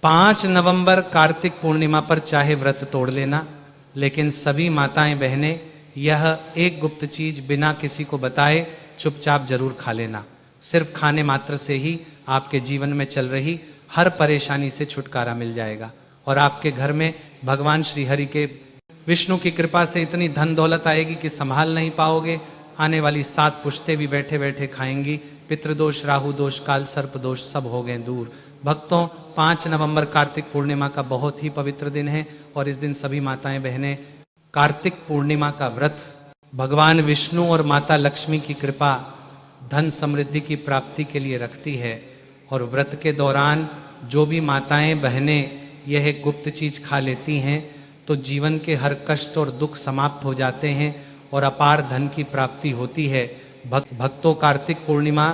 5 नवंबर कार्तिक पूर्णिमा पर चाहे व्रत तोड़ लेना, लेकिन सभी माताएं बहनें यह एक गुप्त चीज बिना किसी को बताए चुपचाप जरूर खा लेना। सिर्फ खाने मात्र से ही आपके जीवन में चल रही हर परेशानी से छुटकारा मिल जाएगा और आपके घर में भगवान श्री हरि के विष्णु की कृपा से इतनी धन दौलत आएगी कि संभाल नहीं पाओगे। आने वाली 7 पुश्तें भी बैठे बैठे खाएंगी। पितृदोष, राहु दोष, काल सर्प दोष सब हो गए दूर। भक्तों, 5 नवंबर कार्तिक पूर्णिमा का बहुत ही पवित्र दिन है और इस दिन सभी माताएं बहनें कार्तिक पूर्णिमा का व्रत भगवान विष्णु और माता लक्ष्मी की कृपा, धन समृद्धि की प्राप्ति के लिए रखती है। और व्रत के दौरान जो भी माताएं बहनें यह गुप्त चीज खा लेती हैं तो जीवन के हर कष्ट और दुख समाप्त हो जाते हैं और अपार धन की प्राप्ति होती है। भक्तों, कार्तिक पूर्णिमा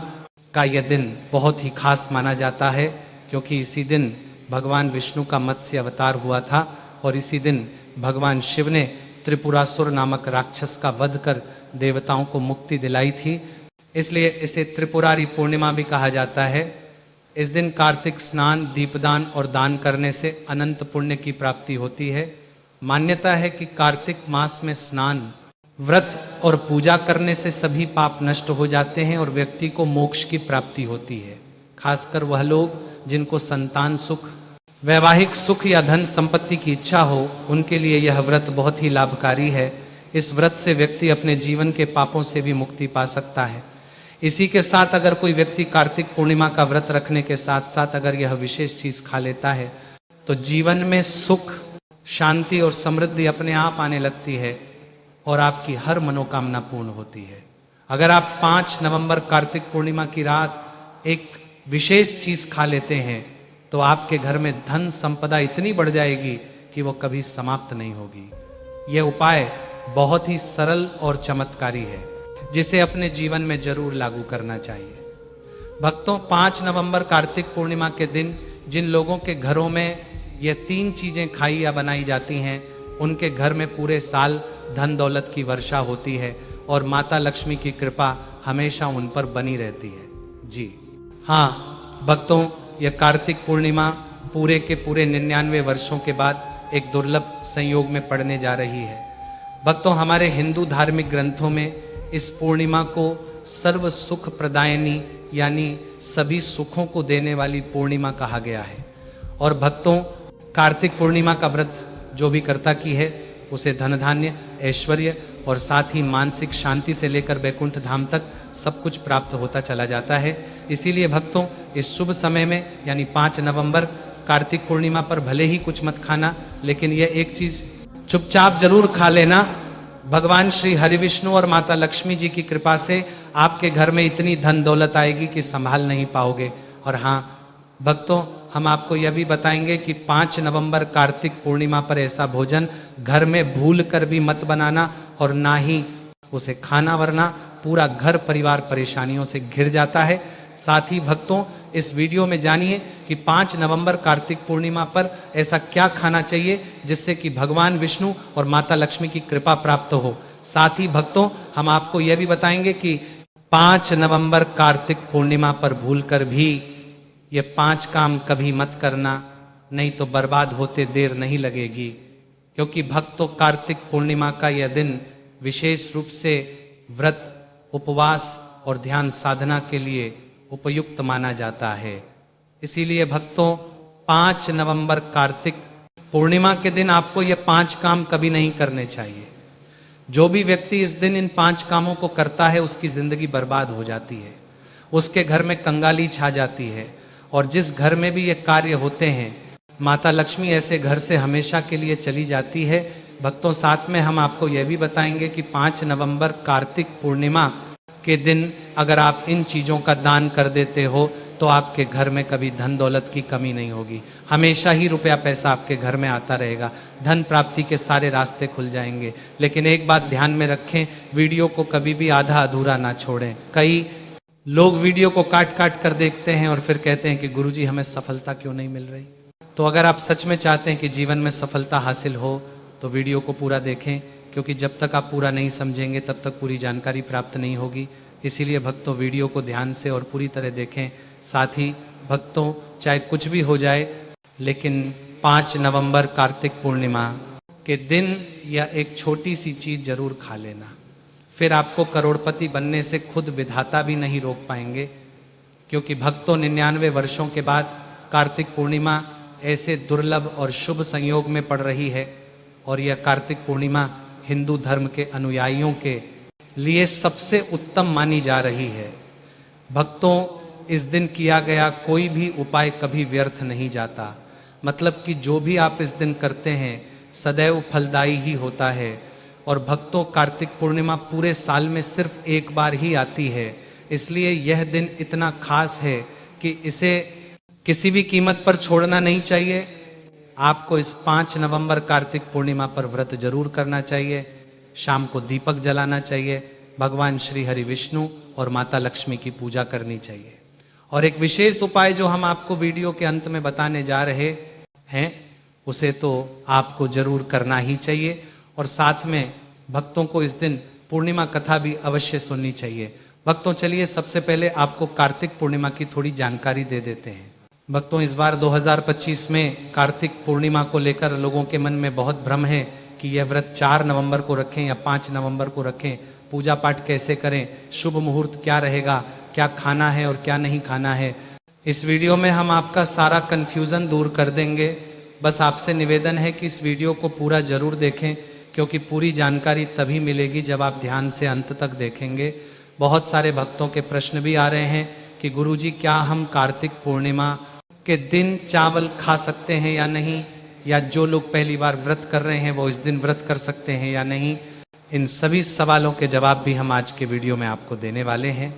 का यह दिन बहुत ही खास माना जाता है क्योंकि इसी दिन भगवान विष्णु का मत्स्य अवतार हुआ था और इसी दिन भगवान शिव ने त्रिपुरासुर नामक राक्षस का वध कर देवताओं को मुक्ति दिलाई थी। इसलिए इसे त्रिपुरारी पूर्णिमा भी कहा जाता है। इस दिन कार्तिक स्नान, दीपदान और दान करने से अनंत पुण्य की प्राप्ति होती है। मान्यता है कि कार्तिक मास में स्नान, व्रत और पूजा करने से सभी पाप नष्ट हो जाते हैं और व्यक्ति को मोक्ष की प्राप्ति होती है। खासकर वह लोग जिनको संतान सुख, वैवाहिक सुख या धन संपत्ति की इच्छा हो, उनके लिए यह व्रत बहुत ही लाभकारी है। इस व्रत से व्यक्ति अपने जीवन के पापों से भी मुक्ति पा सकता है। इसी के साथ अगर कोई व्यक्ति कार्तिक पूर्णिमा का व्रत रखने के साथ साथ अगर यह विशेष चीज खा लेता है तो जीवन में सुख, शांति और समृद्धि अपने आप आने लगती है और आपकी हर मनोकामना पूर्ण होती है। अगर आप 5 नवंबर कार्तिक पूर्णिमा की रात एक विशेष चीज खा लेते हैं तो आपके घर में धन संपदा इतनी बढ़ जाएगी कि वो कभी समाप्त नहीं होगी। यह उपाय बहुत ही सरल और चमत्कारी है जिसे अपने जीवन में जरूर लागू करना चाहिए। भक्तों, 5 नवंबर कार्तिक पूर्णिमा के दिन जिन लोगों के घरों में ये 3 चीजें खाई या बनाई जाती हैं उनके घर में पूरे साल धन दौलत की वर्षा होती है और माता लक्ष्मी की कृपा हमेशा उन पर बनी रहती है। जी हाँ भक्तों, यह कार्तिक पूर्णिमा पूरे के पूरे 99 वर्षों के बाद एक दुर्लभ संयोग में पड़ने जा रही है। भक्तों, हमारे हिंदू धार्मिक ग्रंथों में इस पूर्णिमा को सर्व सुख प्रदायनी यानी सभी सुखों को देने वाली पूर्णिमा कहा गया है। और भक्तों, कार्तिक पूर्णिमा का व्रत जो भी करता की है उसे धन धान्य, ऐश्वर्य और साथ ही मानसिक शांति से लेकर वैकुंठ धाम तक सब कुछ प्राप्त होता चला जाता है। इसीलिए भक्तों, इस शुभ समय में यानी 5 नवंबर कार्तिक पूर्णिमा पर भले ही कुछ मत खाना, लेकिन यह एक चीज चुपचाप जरूर खा लेना। भगवान श्री हरि विष्णु और माता लक्ष्मी जी की कृपा से आपके घर में इतनी धन दौलत आएगी कि संभाल नहीं पाओगे। और हाँ भक्तों, हम आपको यह भी बताएंगे कि 5 नवंबर कार्तिक पूर्णिमा पर ऐसा भोजन घर में भूल कर भी मत बनाना और ना ही उसे खाना, वरना पूरा घर परिवार परेशानियों से घिर जाता है। साथ ही भक्तों, इस वीडियो में जानिए कि 5 नवंबर कार्तिक पूर्णिमा पर ऐसा क्या खाना चाहिए जिससे कि भगवान विष्णु और माता लक्ष्मी की कृपा प्राप्त हो। साथ ही भक्तों, हम आपको यह भी बताएंगे कि 5 नवंबर कार्तिक पूर्णिमा पर भूलकर भी ये 5 काम कभी मत करना, नहीं तो बर्बाद होते देर नहीं लगेगी। क्योंकि भक्तों, कार्तिक पूर्णिमा का यह दिन विशेष रूप से व्रत, उपवास और ध्यान साधना के लिए उपयुक्त माना जाता है। इसीलिए भक्तों, 5 नवंबर कार्तिक पूर्णिमा के दिन आपको ये 5 काम कभी नहीं करने चाहिए। जो भी व्यक्ति इस दिन इन 5 कामों को करता है उसकी जिंदगी बर्बाद हो जाती है, उसके घर में कंगाली छा जाती है और जिस घर में भी ये कार्य होते हैं माता लक्ष्मी ऐसे घर से हमेशा के लिए चली जाती है। भक्तों, साथ में हम आपको यह भी बताएंगे कि 5 नवंबर कार्तिक पूर्णिमा के दिन अगर आप इन चीज़ों का दान कर देते हो तो आपके घर में कभी धन दौलत की कमी नहीं होगी। हमेशा ही रुपया पैसा आपके घर में आता रहेगा, धन प्राप्ति के सारे रास्ते खुल जाएंगे। लेकिन एक बात ध्यान में रखें, वीडियो को कभी भी आधा अधूरा ना छोड़ें। कई लोग वीडियो को काट काट कर देखते हैं और फिर कहते हैं कि गुरुजी हमें सफलता क्यों नहीं मिल रही। तो अगर आप सच में चाहते हैं कि जीवन में सफलता हासिल हो तो वीडियो को पूरा देखें, क्योंकि जब तक आप पूरा नहीं समझेंगे तब तक पूरी जानकारी प्राप्त नहीं होगी। इसीलिए भक्तों, वीडियो को ध्यान से और पूरी तरह देखें। साथ ही भक्तों, चाहे कुछ भी हो जाए, लेकिन 5 नवंबर कार्तिक पूर्णिमा के दिन यह एक छोटी सी चीज जरूर खा लेना। फिर आपको करोड़पति बनने से खुद विधाता भी नहीं रोक पाएंगे, क्योंकि भक्तों 99 वर्षों के बाद कार्तिक पूर्णिमा ऐसे दुर्लभ और शुभ संयोग में पड़ रही है, और यह कार्तिक पूर्णिमा हिंदू धर्म के अनुयायियों के लिए सबसे उत्तम मानी जा रही है। भक्तों, इस दिन किया गया कोई भी उपाय कभी व्यर्थ नहीं जाता। मतलब कि जो भी आप इस दिन करते हैं सदैव फलदायी ही होता है। और भक्तों, कार्तिक पूर्णिमा पूरे साल में सिर्फ एक बार ही आती है, इसलिए यह दिन इतना खास है कि इसे किसी भी कीमत पर छोड़ना नहीं चाहिए। आपको इस 5 नवंबर कार्तिक पूर्णिमा पर व्रत जरूर करना चाहिए। शाम को दीपक जलाना चाहिए, भगवान श्री हरि विष्णु और माता लक्ष्मी की पूजा करनी चाहिए। और एक विशेष उपाय जो हम आपको वीडियो के अंत में बताने जा रहे हैं, उसे तो आपको जरूर करना ही चाहिए। और साथ में भक्तों को इस दिन पूर्णिमा कथा भी अवश्य सुननी चाहिए। भक्तों, चलिए सबसे पहले आपको कार्तिक पूर्णिमा की थोड़ी जानकारी दे देते हैं। भक्तों, इस बार 2025 में कार्तिक पूर्णिमा को लेकर लोगों के मन में बहुत भ्रम है कि यह व्रत 4 नवंबर को रखें या 5 नवंबर को रखें, पूजा पाठ कैसे करें, शुभ मुहूर्त क्या रहेगा, क्या खाना है और क्या नहीं खाना है। इस वीडियो में हम आपका सारा कन्फ्यूज़न दूर कर देंगे। बस आपसे निवेदन है कि इस वीडियो को पूरा जरूर देखें, क्योंकि पूरी जानकारी तभी मिलेगी जब आप ध्यान से अंत तक देखेंगे। बहुत सारे भक्तों के प्रश्न भी आ रहे हैं कि गुरुजी, क्या हम कार्तिक पूर्णिमा के दिन चावल खा सकते हैं या नहीं, या जो लोग पहली बार व्रत कर रहे हैं वो इस दिन व्रत कर सकते हैं या नहीं। इन सभी सवालों के जवाब भी हम आज के वीडियो में आपको देने वाले हैं।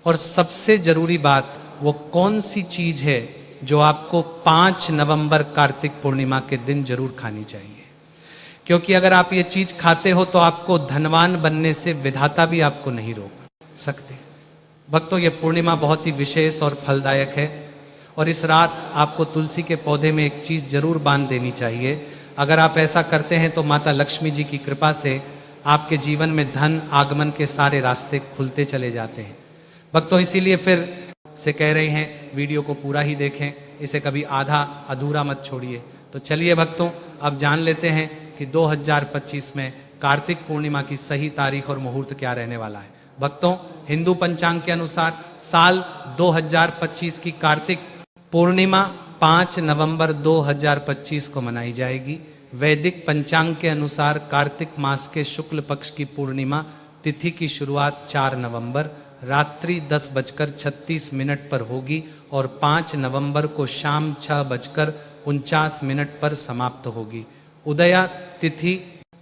और सबसे जरूरी बात, वो कौन सी चीज है जो आपको 5 नवंबर कार्तिक पूर्णिमा के दिन जरूर खानी चाहिए, क्योंकि अगर आप ये चीज खाते हो तो आपको धनवान बनने से विधाता भी आपको नहीं रोक सकते। भक्तों, ये पूर्णिमा बहुत ही विशेष और फलदायक है, और इस रात आपको तुलसी के पौधे में एक चीज जरूर बांध देनी चाहिए। अगर आप ऐसा करते हैं तो माता लक्ष्मी जी की कृपा से आपके जीवन में धन आगमन के सारे रास्ते खुलते चले जाते हैं। भक्तों, इसीलिए फिर से कह रहे हैं वीडियो को पूरा ही देखें, इसे कभी आधा अधूरा मत छोड़िए। तो चलिए भक्तों, अब जान लेते हैं कि 2025 में कार्तिक पूर्णिमा की सही तारीख और मुहूर्त क्या रहने वाला है। भक्तों, हिंदू पंचांग के अनुसार साल 2025 की कार्तिक पूर्णिमा 5 नवंबर 2025 को मनाई जाएगी। वैदिक पंचांग के अनुसार कार्तिक मास के शुक्ल पक्ष की पूर्णिमा तिथि की शुरुआत 4 नवंबर रात्रि 10:36 पर होगी और 5 नवंबर को शाम 6:49 पर समाप्त होगी। उदया तिथि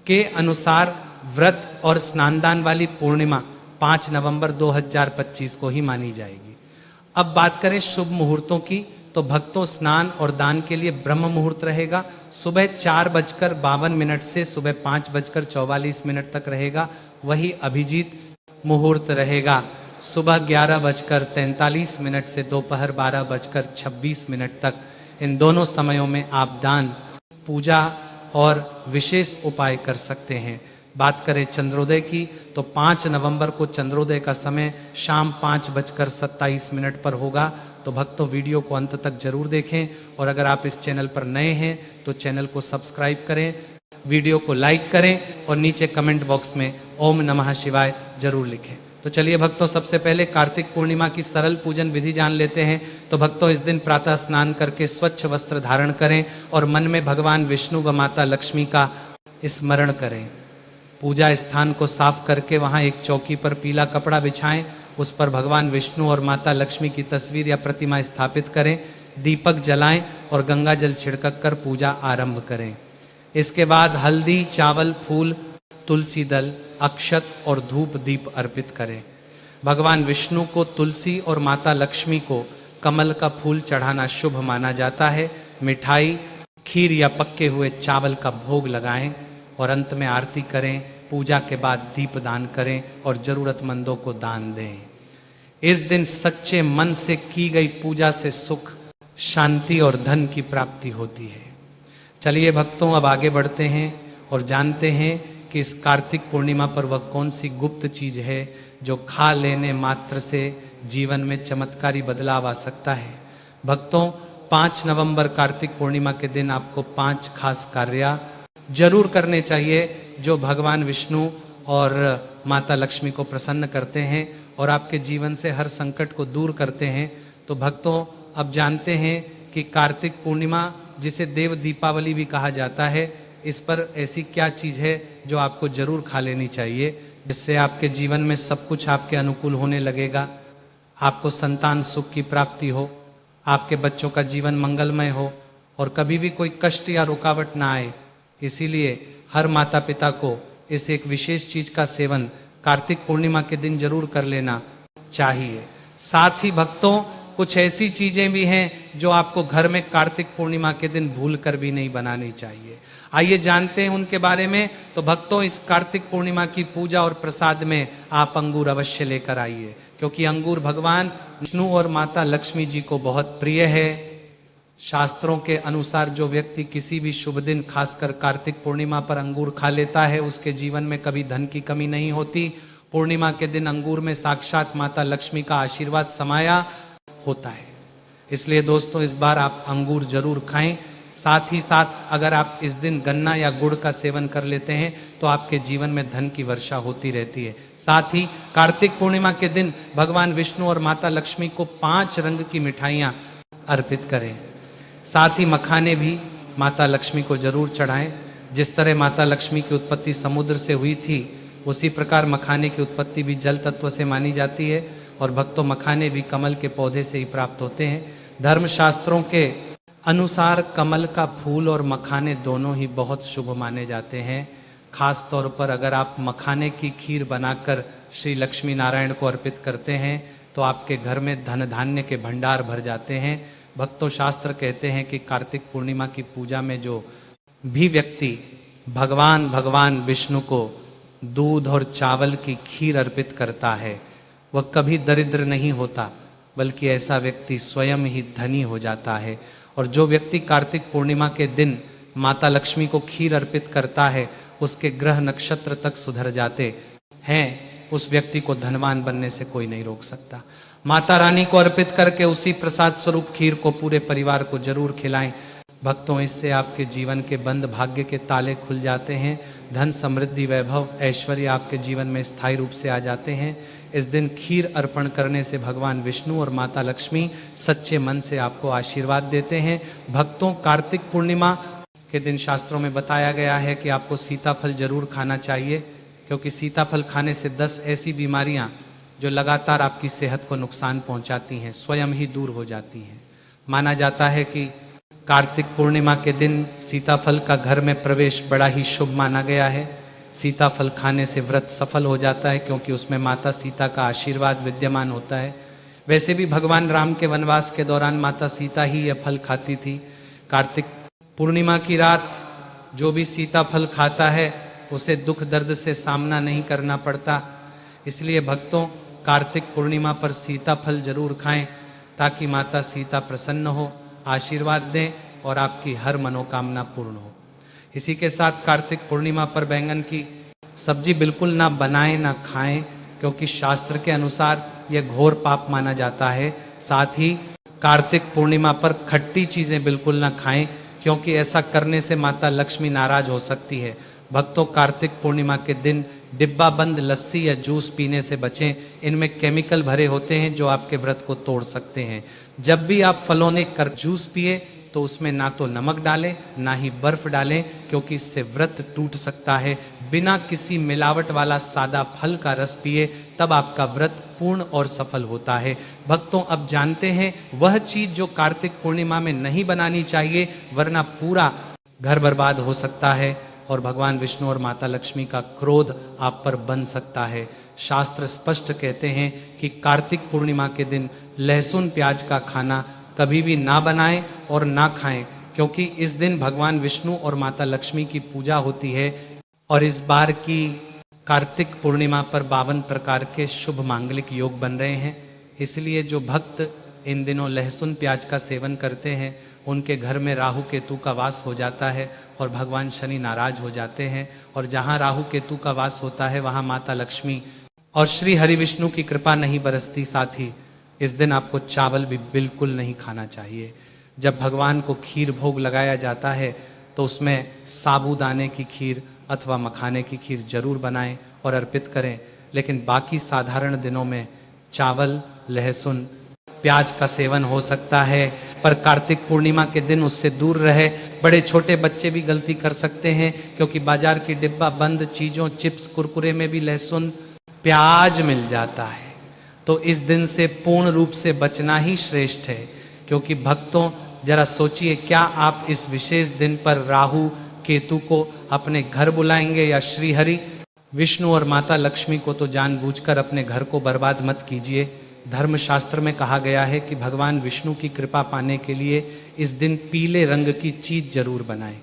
के अनुसार व्रत और स्नानदान वाली पूर्णिमा 5 नवंबर 2025 को ही मानी जाएगी। अब बात करें शुभ मुहूर्तों की, तो भक्तों, स्नान और दान के लिए ब्रह्म मुहूर्त रहेगा। सुबह 4:52 से सुबह 5:44 तक रहेगा। वही अभिजीत मुहूर्त रहेगा सुबह 11:43 से दोपहर 12:26 तक। इन दोनों समयों में आप दान, पूजा और विशेष उपाय कर सकते हैं। बात करें चंद्रोदय की, तो 5 नवंबर को चंद्रोदय का समय शाम 5:27 पर होगा। तो भक्तों, वीडियो को अंत तक जरूर देखें, और अगर आप इस चैनल पर नए हैं तो चैनल को सब्सक्राइब करें, वीडियो को लाइक करें और नीचे कमेंट बॉक्स में ओम नमः शिवाय जरूर लिखें। तो चलिए भक्तों, सबसे पहले कार्तिक पूर्णिमा की सरल पूजन विधि जान लेते हैं। तो भक्तों, इस दिन प्रातः स्नान करके स्वच्छ वस्त्र धारण करें और मन में भगवान विष्णु व माता लक्ष्मी का स्मरण करें। पूजा स्थान को साफ करके वहाँ एक चौकी पर पीला कपड़ा बिछाएं, उस पर भगवान विष्णु और माता लक्ष्मी की तस्वीर या प्रतिमा स्थापित करें, दीपक जलाएं और गंगा जल छिड़क कर पूजा आरंभ करें। इसके बाद हल्दी, चावल, फूल, तुलसी दल, अक्षत और धूप दीप अर्पित करें। भगवान विष्णु को तुलसी और माता लक्ष्मी को कमल का फूल चढ़ाना शुभ माना जाता है। मिठाई, खीर या पक्के हुए चावल का भोग लगाएं और अंत में आरती करें। पूजा के बाद दीप दान करें और जरूरतमंदों को दान दें। इस दिन सच्चे मन से की गई पूजा से सुख, शांति और धन की प्राप्ति होती है। चलिए भक्तों, अब आगे बढ़ते हैं और जानते हैं कि इस कार्तिक पूर्णिमा पर वह कौन सी गुप्त चीज है जो खा लेने मात्र से जीवन में चमत्कारी बदलाव आ सकता है। भक्तों, 5 नवंबर कार्तिक पूर्णिमा के दिन आपको 5 खास कार्य जरूर करने चाहिए जो भगवान विष्णु और माता लक्ष्मी को प्रसन्न करते हैं और आपके जीवन से हर संकट को दूर करते हैं। तो भक्तों, अब जानते हैं कि कार्तिक पूर्णिमा जिसे देव दीपावली भी कहा जाता है, इस पर ऐसी क्या चीज़ है जो आपको जरूर खा लेनी चाहिए, जिससे आपके जीवन में सब कुछ आपके अनुकूल होने लगेगा, आपको संतान सुख की प्राप्ति हो, आपके बच्चों का जीवन मंगलमय हो और कभी भी कोई कष्ट या रुकावट ना आए। इसीलिए हर माता पिता को इस एक विशेष चीज का सेवन कार्तिक पूर्णिमा के दिन जरूर कर लेना चाहिए। साथ ही भक्तों, कुछ ऐसी चीजें भी हैं जो आपको घर में कार्तिक पूर्णिमा के दिन भूल कर भी नहीं बनानी चाहिए। आइए जानते हैं उनके बारे में। तो भक्तों, इस कार्तिक पूर्णिमा की पूजा और प्रसाद में आप अंगूर अवश्य लेकर आइए, क्योंकि अंगूर भगवान विष्णु और माता लक्ष्मी जी को बहुत प्रिय है। शास्त्रों के अनुसार जो व्यक्ति किसी भी शुभ दिन, खासकर कार्तिक पूर्णिमा पर अंगूर खा लेता है, उसके जीवन में कभी धन की कमी नहीं होती। पूर्णिमा के दिन अंगूर में साक्षात माता लक्ष्मी का आशीर्वाद समाया होता है। इसलिए दोस्तों, इस बार आप अंगूर जरूर खाएं। साथ ही साथ अगर आप इस दिन गन्ना या गुड़ का सेवन कर लेते हैं तो आपके जीवन में धन की वर्षा होती रहती है। साथ ही कार्तिक पूर्णिमा के दिन भगवान विष्णु और माता लक्ष्मी को 5 रंग की मिठाइयाँ अर्पित करें। साथ ही मखाने भी माता लक्ष्मी को जरूर चढ़ाएं। जिस तरह माता लक्ष्मी की उत्पत्ति समुद्र से हुई थी, उसी प्रकार मखाने की उत्पत्ति भी जल तत्व से मानी जाती है। और भक्तों, मखाने भी कमल के पौधे से ही प्राप्त होते हैं। धर्मशास्त्रों के अनुसार कमल का फूल और मखाने दोनों ही बहुत शुभ माने जाते हैं। खास तौर पर अगर आप मखाने की खीर बनाकर श्री लक्ष्मी नारायण को अर्पित करते हैं तो आपके घर में धन धान्य के भंडार भर जाते हैं। भक्तों, शास्त्र कहते हैं कि कार्तिक पूर्णिमा की पूजा में जो भी व्यक्ति भगवान विष्णु को दूध और चावल की खीर अर्पित करता है, वह कभी दरिद्र नहीं होता, बल्कि ऐसा व्यक्ति स्वयं ही धनी हो जाता है। और जो व्यक्ति कार्तिक पूर्णिमा के दिन माता लक्ष्मी को खीर अर्पित करता है, उसके ग्रह नक्षत्र तक सुधर जाते हैं। उस व्यक्ति को धनवान बनने से कोई नहीं रोक सकता। माता रानी को अर्पित करके उसी प्रसाद स्वरूप खीर को पूरे परिवार को जरूर खिलाएं। भक्तों, इससे आपके जीवन के बंद भाग्य के ताले खुल जाते हैं। धन, समृद्धि, वैभव, ऐश्वर्य आपके जीवन में स्थायी रूप से आ जाते हैं। इस दिन खीर अर्पण करने से भगवान विष्णु और माता लक्ष्मी सच्चे मन से आपको आशीर्वाद देते हैं। भक्तों, कार्तिक पूर्णिमा के दिन शास्त्रों में बताया गया है कि आपको सीताफल जरूर खाना चाहिए, क्योंकि सीताफल खाने से 10 ऐसी बीमारियां जो लगातार आपकी सेहत को नुकसान पहुंचाती हैं, स्वयं ही दूर हो जाती हैं। माना जाता है कि कार्तिक पूर्णिमा के दिन सीताफल का घर में प्रवेश बड़ा ही शुभ माना गया है। सीताफल खाने से व्रत सफल हो जाता है, क्योंकि उसमें माता सीता का आशीर्वाद विद्यमान होता है। वैसे भी भगवान राम के वनवास के दौरान माता सीता ही यह फल खाती थी। कार्तिक पूर्णिमा की रात जो भी सीताफल खाता है, उसे दुख दर्द से सामना नहीं करना पड़ता। इसलिए भक्तों, कार्तिक पूर्णिमा पर सीताफल जरूर खाएं, ताकि माता सीता प्रसन्न हो, आशीर्वाद दें और आपकी हर मनोकामना पूर्ण हो। इसी के साथ कार्तिक पूर्णिमा पर बैंगन की सब्जी बिल्कुल ना बनाएं ना खाएं, क्योंकि शास्त्र के अनुसार यह घोर पाप माना जाता है। साथ ही कार्तिक पूर्णिमा पर खट्टी चीजें बिल्कुल ना खाएं, क्योंकि ऐसा करने से माता लक्ष्मी नाराज हो सकती है। भक्तों, कार्तिक पूर्णिमा के दिन डिब्बा बंद लस्सी या जूस पीने से बचें। इनमें केमिकल भरे होते हैं जो आपके व्रत को तोड़ सकते हैं। जब भी आप फलों ने कर जूस पिए तो उसमें ना तो नमक डालें ना ही बर्फ डालें, क्योंकि इससे व्रत टूट सकता है। बिना किसी मिलावट वाला सादा फल का रस पिए, तब आपका व्रत पूर्ण और सफल होता है। भक्तों, अब जानते हैं वह चीज जो कार्तिक पूर्णिमा में नहीं बनानी चाहिए, वरना पूरा घर बर्बाद हो सकता है और भगवान विष्णु और माता लक्ष्मी का क्रोध आप पर बन सकता है। शास्त्र स्पष्ट कहते हैं कि कार्तिक पूर्णिमा के दिन लहसुन प्याज का खाना कभी भी ना बनाएं और ना खाएं, क्योंकि इस दिन भगवान विष्णु और माता लक्ष्मी की पूजा होती है। और इस बार की कार्तिक पूर्णिमा पर 52 प्रकार के शुभ मांगलिक योग बन रहे हैं। इसलिए जो भक्त इन दिनों लहसुन प्याज का सेवन करते हैं, उनके घर में राहु केतु का वास हो जाता है और भगवान शनि नाराज हो जाते हैं। और जहाँ राहु केतु का वास होता है, वहाँ माता लक्ष्मी और श्री हरि विष्णु की कृपा नहीं बरसती। साथ ही इस दिन आपको चावल भी बिल्कुल नहीं खाना चाहिए। जब भगवान को खीर भोग लगाया जाता है तो उसमें साबूदाने की खीर अथवा मखाने की खीर जरूर बनाएं और अर्पित करें। लेकिन बाकी साधारण दिनों में चावल, लहसुन, प्याज का सेवन हो सकता है, पर कार्तिक पूर्णिमा के दिन उससे दूर रहे। बड़े छोटे बच्चे भी गलती कर सकते हैं, क्योंकि बाजार की डिब्बा बंद चीज़ों, चिप्स, कुरकुरे में भी लहसुन, प्याज मिल जाता है। तो इस दिन से पूर्ण रूप से बचना ही श्रेष्ठ है। क्योंकि भक्तों, जरा सोचिए, क्या आप इस विशेष दिन पर राहु केतु को अपने घर बुलाएंगे या श्रीहरि? विष्णु और माता लक्ष्मी को तो जानबूझकर अपने घर को बर्बाद मत कीजिए। धर्मशास्त्र में कहा गया है कि भगवान विष्णु की कृपा पाने के लिए इस दिन पीले रंग की चीज जरूर बनाएं,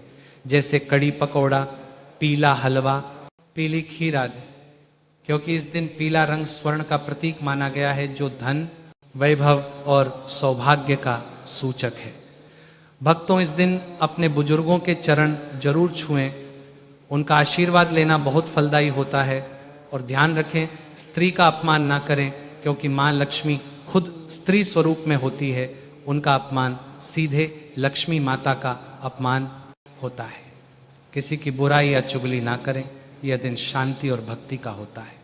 जैसे कड़ी पकौड़ा, पीला हलवा, पीली खीर आदि। क्योंकि इस दिन पीला रंग स्वर्ण का प्रतीक माना गया है, जो धन, वैभव और सौभाग्य का सूचक है। भक्तों, इस दिन अपने बुजुर्गों के चरण जरूर छुएं, उनका आशीर्वाद लेना बहुत फलदायी होता है। और ध्यान रखें, स्त्री का अपमान ना करें, क्योंकि माँ लक्ष्मी खुद स्त्री स्वरूप में होती है। उनका अपमान सीधे लक्ष्मी माता का अपमान होता है। किसी की बुराई या चुगली ना करें, यह दिन शांति और भक्ति का होता है।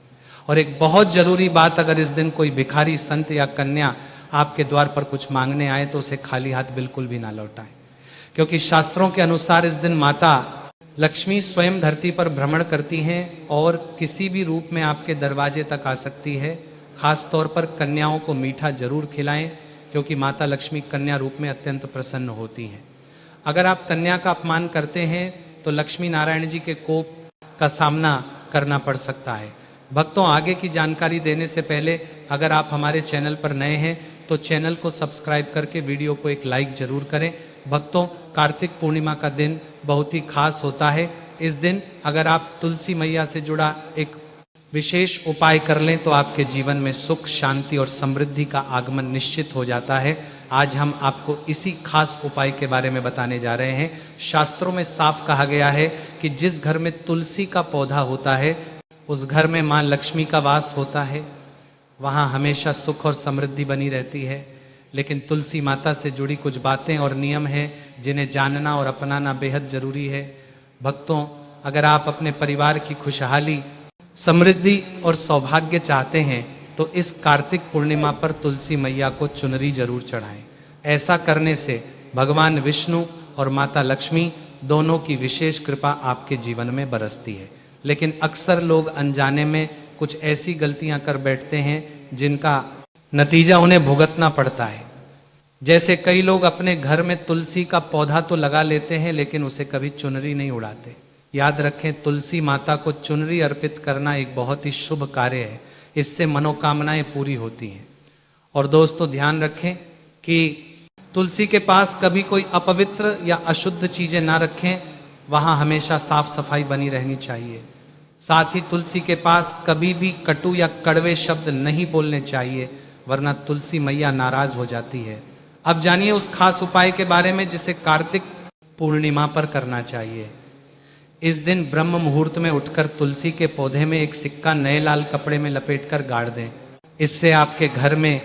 और एक बहुत जरूरी बात, अगर इस दिन कोई भिखारी, संत या कन्या आपके द्वार पर कुछ मांगने आए तो उसे खाली हाथ बिल्कुल भी ना लौटाएं। क्योंकि शास्त्रों के अनुसार इस दिन माता लक्ष्मी स्वयं धरती पर भ्रमण करती हैं और किसी भी रूप में आपके दरवाजे तक आ सकती है। खास तौर पर कन्याओं को मीठा जरूर खिलाएं, क्योंकि माता लक्ष्मी कन्या रूप में अत्यंत प्रसन्न होती हैं। अगर आप कन्या का अपमान करते हैं तो लक्ष्मी नारायण जी के कोप का सामना करना पड़ सकता है। भक्तों, आगे की जानकारी देने से पहले अगर आप हमारे चैनल पर नए हैं तो चैनल को सब्सक्राइब करके वीडियो को एक लाइक जरूर करें। भक्तों, कार्तिक पूर्णिमा का दिन बहुत ही खास होता है। इस दिन अगर आप तुलसी मैया से जुड़ा एक विशेष उपाय कर लें तो आपके जीवन में सुख, शांति और समृद्धि का आगमन निश्चित हो जाता है। आज हम आपको इसी खास उपाय के बारे में बताने जा रहे हैं। शास्त्रों में साफ कहा गया है कि जिस घर में तुलसी का पौधा होता है उस घर में माँ लक्ष्मी का वास होता है, वहाँ हमेशा सुख और समृद्धि बनी रहती है। लेकिन तुलसी माता से जुड़ी कुछ बातें और नियम हैं जिन्हें जानना और अपनाना बेहद जरूरी है। भक्तों, अगर आप अपने परिवार की खुशहाली, समृद्धि और सौभाग्य चाहते हैं तो इस कार्तिक पूर्णिमा पर तुलसी मैया को चुनरी जरूर चढ़ाएं। ऐसा करने से भगवान विष्णु और माता लक्ष्मी दोनों की विशेष कृपा आपके जीवन में बरसती है। लेकिन अक्सर लोग अनजाने में कुछ ऐसी गलतियां कर बैठते हैं जिनका नतीजा उन्हें भुगतना पड़ता है। जैसे कई लोग अपने घर में तुलसी का पौधा तो लगा लेते हैं लेकिन उसे कभी चुनरी नहीं उड़ाते। याद रखें, तुलसी माता को चुनरी अर्पित करना एक बहुत ही शुभ कार्य है। इससे मनोकामनाएं पूरी होती हैं। और दोस्तों, ध्यान रखें कि तुलसी के पास कभी कोई अपवित्र या अशुद्ध चीजें ना रखें, वहां हमेशा साफ सफाई बनी रहनी चाहिए। साथ ही तुलसी के पास कभी भी कटु या कड़वे शब्द नहीं बोलने चाहिए, वरना तुलसी मैया नाराज हो जाती है। अब जानिए उस खास उपाय के बारे में जिसे कार्तिक पूर्णिमा पर करना चाहिए। इस दिन ब्रह्म मुहूर्त में उठकर तुलसी के पौधे में एक सिक्का नए लाल कपड़े में लपेटकर गाड़ दें। इससे आपके घर में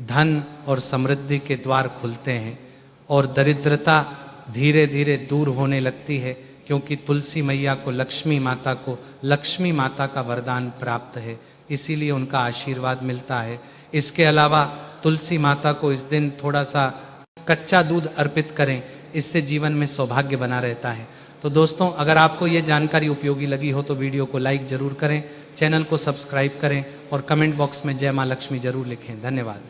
धन और समृद्धि के द्वार खुलते हैं और दरिद्रता धीरे धीरे दूर होने लगती है, क्योंकि तुलसी मैया को लक्ष्मी माता का वरदान प्राप्त है, इसीलिए उनका आशीर्वाद मिलता है। इसके अलावा तुलसी माता को इस दिन थोड़ा सा कच्चा दूध अर्पित करें, इससे जीवन में सौभाग्य बना रहता है। तो दोस्तों, अगर आपको ये जानकारी उपयोगी लगी हो तो वीडियो को लाइक जरूर करें, चैनल को सब्सक्राइब करें और कमेंट बॉक्स में जय माँ लक्ष्मी जरूर लिखें। धन्यवाद।